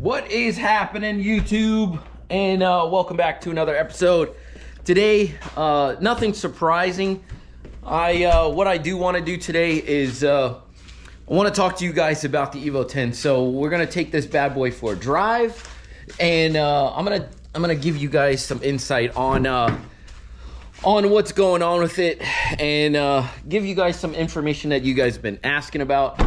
What is happening, YouTube? And welcome back to another episode. Today, nothing surprising. What I do want to do today is I want to talk to you guys about the Evo 10. So we're gonna take this bad boy for a drive, and I'm gonna give you guys some insight on what's going on with it, and give you guys some information that you guys have been asking about.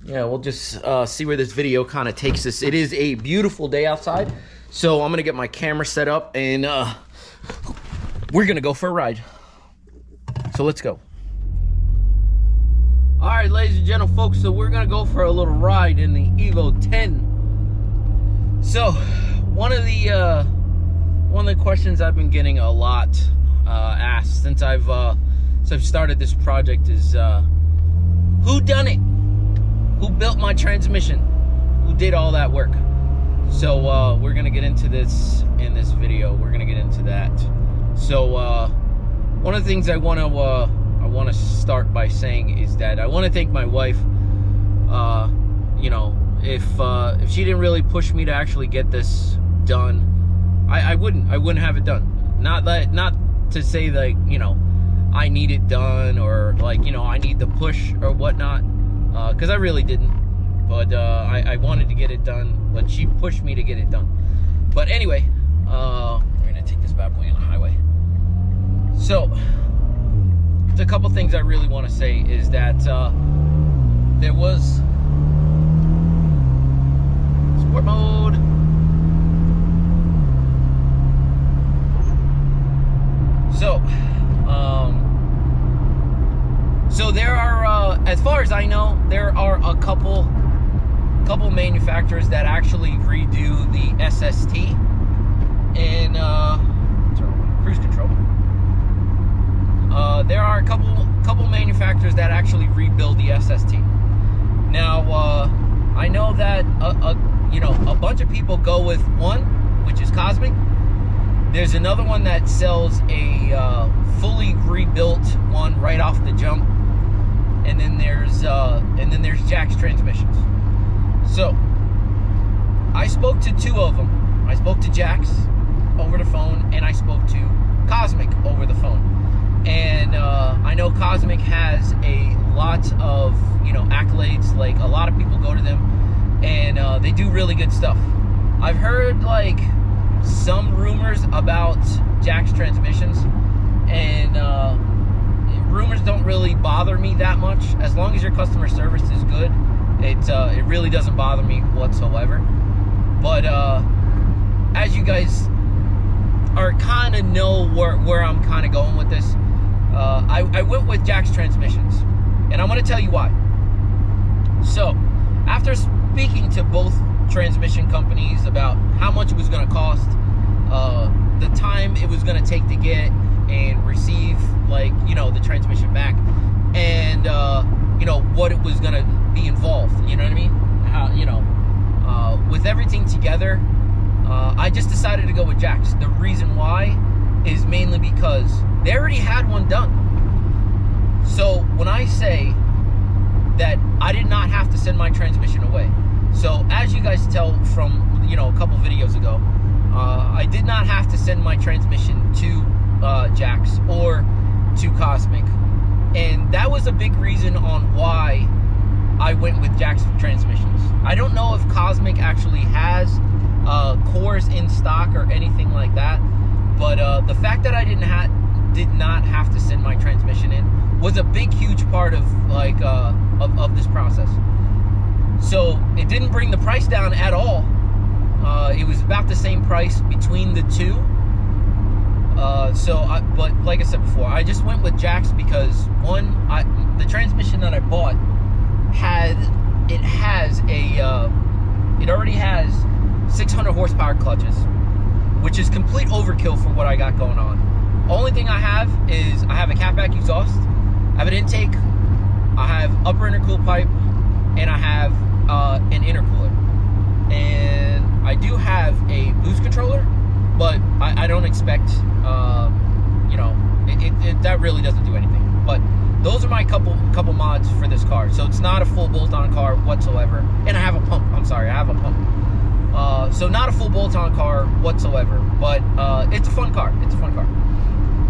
We'll just see where this video kind of takes us. It is a beautiful day outside, so I'm gonna get my camera set up, and we're gonna go for a ride. So let's go. All right, ladies and gentlemen, folks, so we're gonna go for a little ride in the Evo 10. So one of the questions I've been getting a lot asked since I've started this project is who done it? Who built my transmission? Who did all that work? So we're gonna get into this in this video. We're gonna get into that. So one of the things I wanna start by saying is that I want to thank my wife. If she didn't really push me to actually get this done, I wouldn't have it done. Not to say like, I need it done, or like, I need the push or whatnot, because I really didn't. But I wanted to get it done, but she pushed me to get it done. But anyway, we're gonna take this bad boy on the highway. So a couple things I really want to say is that there was sport mode. So there are, as far as I know, there are a couple manufacturers that actually redo the SST and cruise control. There are a couple manufacturers that actually rebuild the SST. Now, I know that a bunch of people go with one, which is Cosmic. There's another one that sells a fully rebuilt one right off the jump, and then there's Jack's Transmissions. So I spoke to two of them. I spoke to Jack's over the phone, and I spoke to Cosmic over the phone. And I know Cosmic has a lot of accolades. Like, a lot of people go to them, and they do really good stuff. I've heard like some rumors about Jack's Transmissions, and rumors don't really bother me that much. As long as your customer service is good, it really doesn't bother me whatsoever. But as you guys are kind of know where I'm kind of going with this, I went with Jack's Transmissions, and I'm going to tell you why. So after speaking to both transmission companies about how much it was going to cost, the time it was going to take to get and receive, like, the transmission back, and what it was going to be involved, you know what I mean? How, with everything together, I just decided to go with Jack's. The reason why is mainly because they already had one done. So when I say that I did not have to send my transmission away, so as you guys tell from a couple videos ago, I did not have to send my transmission to Jack's or to Cosmic, and that was a big reason on why I went with Jack's Transmissions. I don't know if Cosmic actually has cores in stock or anything like that, but the fact that I did not have to send my transmission in was a big, huge part of like of this process. So it didn't bring the price down at all. It was about the same price between the two. But like I said before, I just went with Jack's because one, the transmission that I bought it already has 600 horsepower clutches, which is complete overkill for what I got going on. Only thing I have is I have a catback exhaust, I have an intake, I have upper intercooled pipe, and I have an intercooler. And I do have a boost controller, but I don't expect, that really doesn't do anything. But those are my couple mods for this car. So it's not a full bolt-on car whatsoever. And I have a pump. I'm sorry, I have a pump. So not a full bolt-on car whatsoever. But it's a fun car. It's a fun car.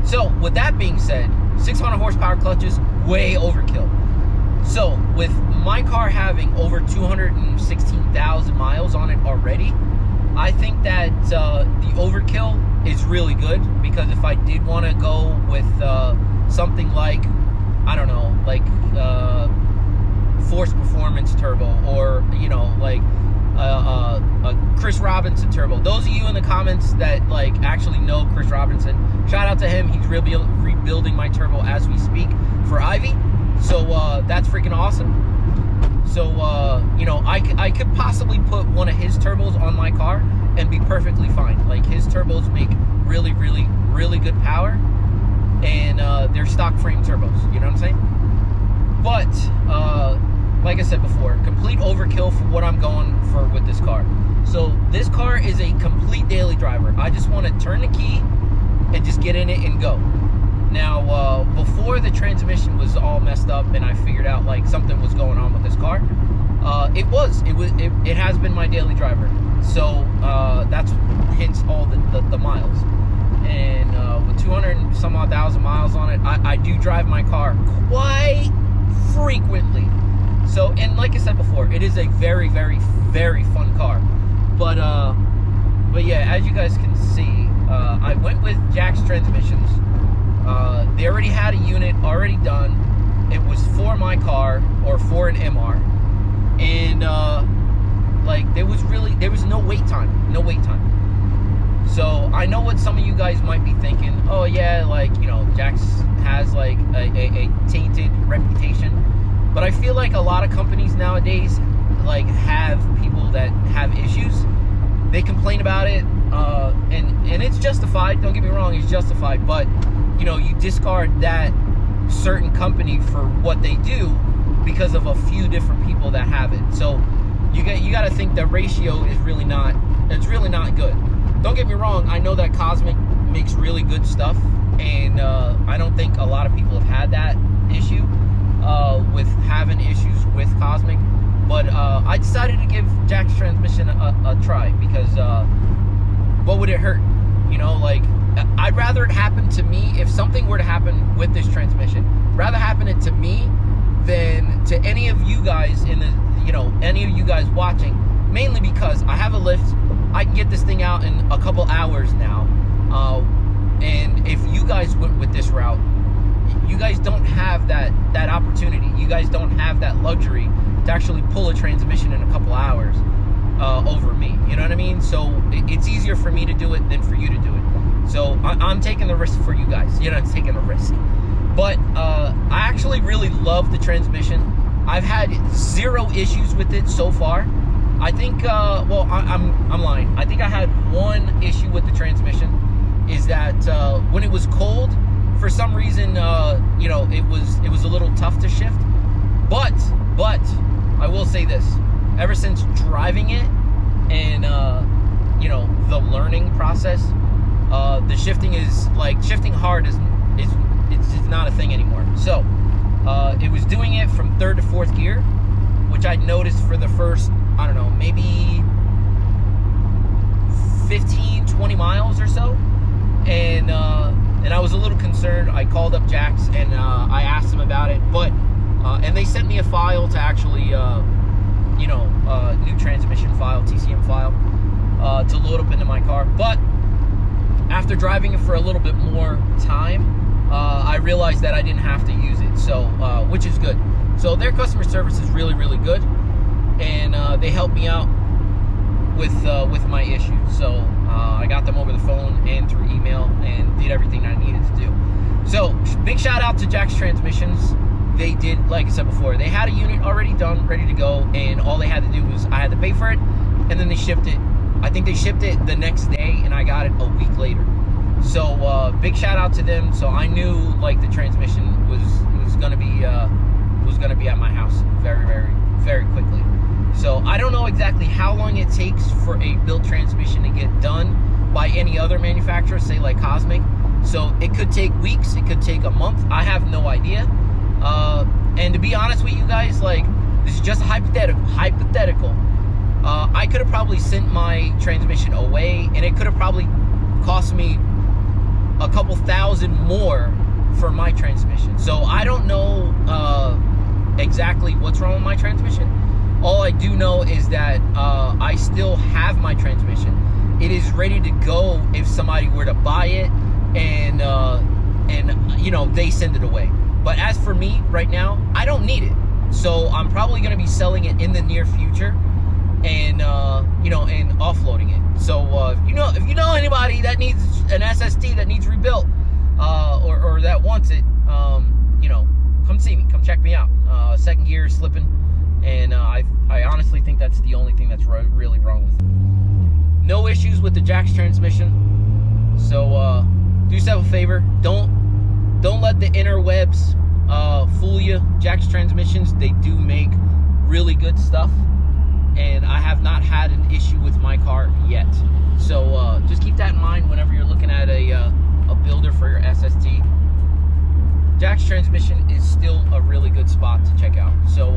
So with that being said, 600 horsepower clutches, way overkill. So with my car having over 216,000 miles on it already, I think that the overkill is really good, because if I did want to go with something like, I don't know, like Force Performance Turbo, or, you know, like a Chris Robinson turbo. Those of you in the comments that like actually know Chris Robinson, shout out to him. He's rebuilding my turbo as we speak for Ivy. So that's freaking awesome. So you know, I could possibly put one of his turbos on my car and be perfectly fine. Like, his turbos make really, really, really good power, and they're stock frame turbos. You know what I'm saying? But like I said before, complete overkill for what I'm going for with this car. So this car is a complete daily driver. I just want to turn the key and just get in it and go. Now, before the transmission was all messed up and I figured out like something was going on with this car, it has been my daily driver. So that's hence all the miles. And with 200 and some odd thousand miles on it, I do drive my car quite frequently. So, and like I said before, it is a very, very, very fun car. But yeah, as you guys can see, I went with Jack's Transmissions. They already had a unit already done. It was for my car, or for an MR. And like, there was no wait time. No wait time. So I know what some of you guys might be thinking. Oh yeah, like, you know, Jack's has like a tainted reputation. But I feel like a lot of companies nowadays like have people that have issues. They complain about it, and it's justified. Don't get me wrong, it's justified. But you know, you discard that certain company for what they do because of a few different people that have it. So you got to think the ratio is really not. It's really not good. Don't get me wrong. I know that Cosmic makes really good stuff, and I don't think a lot of people have had that issue with having issues with Cosmic. But I decided to give Jack's Transmission a try, because what would it hurt? You know, like, I'd rather it happen to me. If something were to happen with this transmission, rather happen it to me than to any of you guys in the, you know, any of you guys watching. Mainly because I have a lift. I can get this thing out in a couple hours now. And if you guys went with this route, you guys don't have that opportunity. You guys don't have that luxury to actually pull a transmission in a couple hours over me. You know what I mean? So it's easier for me to do it than for you to do it. So I'm taking the risk for you guys. You know, it's taking a risk. But I actually really love the transmission. I've had 0 issues with it so far. I think, well, I'm lying. I think I had 1 issue with the transmission, is that when it was cold, for some reason, you know, it was a little tough to shift. But I will say this: ever since driving it and you know, the learning process, the shifting is like, shifting hard is not a thing anymore. So it was doing it from 3rd to 4th gear, which I noticed for the first, I don't know, maybe 15-20 miles or so, and I was a little concerned. I called up Jack's and I asked him about it, but and they sent me a file to actually you know, new transmission file, TCM file, to load up into my car. But after driving it for a little bit more time, I realized that I didn't have to use it, so which is good. So their customer service is really, really good, and they helped me out with my issue. So I got them over the phone and through email, and did everything I needed to do. So big shout out to Jack's Transmissions. They did, like I said before, they had a unit already done, ready to go, and all they had to do was, I had to pay for it, and then they shipped it. I think they shipped it the next day, and I got it a week later. So big shout out to them. So I knew like the transmission was gonna be at my house very, very, very quickly. So I don't know exactly how long it takes for a built transmission to get done by any other manufacturer, say like Cosmic. So it could take weeks, it could take a month. I have no idea. And to be honest with you guys, like, this is just hypothetical. I could have probably sent my transmission away, and it could have probably cost me a couple thousand more for my transmission. So I don't know exactly what's wrong with my transmission. All I do know is that I still have my transmission. It is ready to go if somebody were to buy it and you know, they send it away. But as for me right now, I don't need it. So I'm probably going to be selling it in the near future and you know, and offloading it. So if you know anybody that needs an SST that needs rebuilt or that wants it, you know, come see me, come check me out. Second gear is slipping, and I honestly think that's the only thing that's really wrong with it. No issues with the Jack's transmission. So do yourself a favor, don't let the interwebs fool you. Jack's transmissions, they do make really good stuff, and I have not had an issue with my car yet. So just keep that in mind whenever you're looking at a builder for your SST. Jack's transmission is still a really good spot to check out. So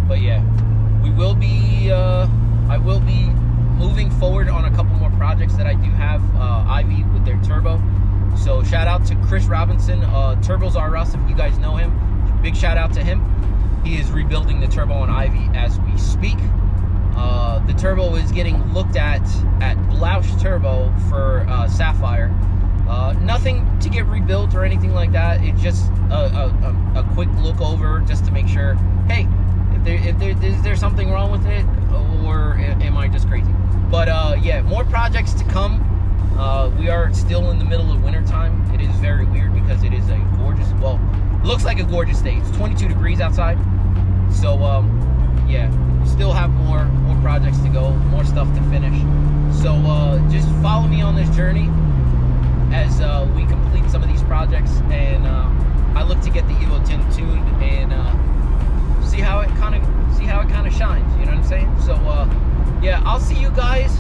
but yeah, I will be moving forward on a couple more projects that I do have. Ivy with their turbo. So shout out to Chris Robinson, Turbos R Us, if you guys know him. Big shout out to him. He is rebuilding the turbo on Ivy as we speak. The turbo is getting looked at Blouch Turbo for Sapphire. Nothing to get rebuilt or anything like that. It's just a quick look over just to make sure, hey, is there something wrong with it, or am I just crazy? But yeah, more projects to come. We are still in the middle of winter time. It is very weird because it is a gorgeous, well, it looks like a gorgeous day. It's 22 degrees outside. So yeah, still have more projects to go, more stuff to finish. So just follow me on this journey as we complete some of these projects, and I look to get the Evo 10 tuned and see how it kind of shines. You know what I'm saying? So yeah, I'll see you guys